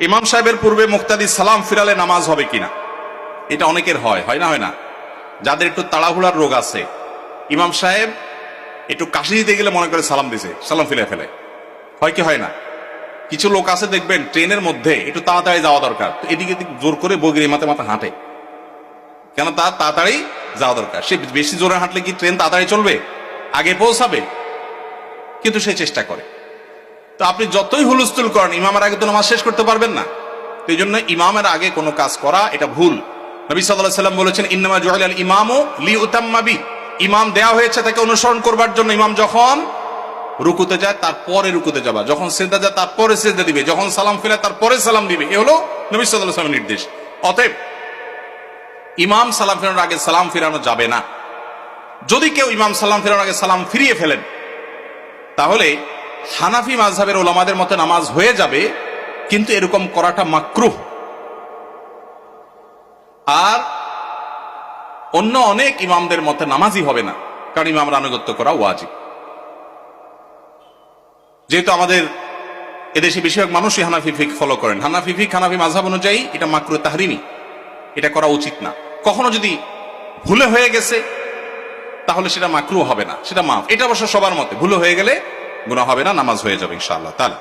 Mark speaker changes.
Speaker 1: ইমাম সাহেবের পূর্বে মুক্তাদি সালাম ফিরালে নামাজ হবে কিনা, এটা অনেকের হয় না। যাদের একটু তাড়াহুড়ার রোগ আছে, ইমাম সাহেব একটু কাশি দিতে গেলে মনে করে সালাম দিছে, সালাম ফিরে ফেলে, হয় কি হয় না? কিছু লোক আছে দেখবেন ট্রেনের মধ্যে একটু তাড়াতাড়ি যাওয়া দরকার, তো এদিকে জোর করে বগির মাথা হাঁটে, কেন? তার তাড়াতাড়ি যাওয়া দরকার। সে বেশি জোরে হাঁটলে কি ট্রেন তাড়াতাড়ি চলবে, আগে পৌঁছাবে? কিন্তু সে চেষ্টা করে। তো আপনি যতই হুলস্থুল করেন, ইমামের আগে তো নামাজ শেষ করতে পারবেন না। এই জন্য ইমামের আগে কোনো কাজ করা এটা ভুল। নবী সাল্লাল্লাহু আলাইহি ওয়াসাল্লাম বলেছেন, ইন্নামা জুইলাল ইমামু লিউতাম্মা বি, ইমাম দেয়া হয়েছে তাকে অনুসরণ করবার জন্য। ইমাম যখন রুকুতে যায় তারপরে রুকুতে যাবা, যখন সিজদা যায় তারপরে সিজদা দিবে, যখন সালাম ফিরে তারপরে সালাম দিবে। এ হলো নবী সাল্লাল্লাহু আলাইহি ওয়াসাল্লামের নির্দেশ। অতএব ইমাম সালাম ফেরানোর আগে সালাম ফিরানো যাবে না। যদি কেউ ইমাম সালাম ফেরানোর আগে সালাম ফিরিয়ে ফেলেন, তাহলে হানাফি মাযহাবের ওলামাদের মতে নামাজ হয়ে যাবে, কিন্তু এরকম করাটা মাকরুহ। আর অন্য অনেক ইমামদের মতে নামাজই হবে না, কারণ ইমামরা আনুগত্য করা ওয়াজিব। যেহেতু আমাদের এদেশে বেশিরভাগ মানুষই হানাফি ফিকহ ফলো করেন, হানাফি ফিকহ হানাফি মাযহাব অনুযায়ী এটা মাকরুহ তাহরিমি, এটা করা উচিত না। কখনো যদি ভুলে হয়ে গেছে তাহলে সেটা মাকরুহ হবে না, সেটা মাফ। এটা অবশ্য সবার মতে, ভুলে হয়ে গেলে গুনাহ হবে না, নামাজ হয়ে যাবে ইনশাআল্লাহ তাআলা।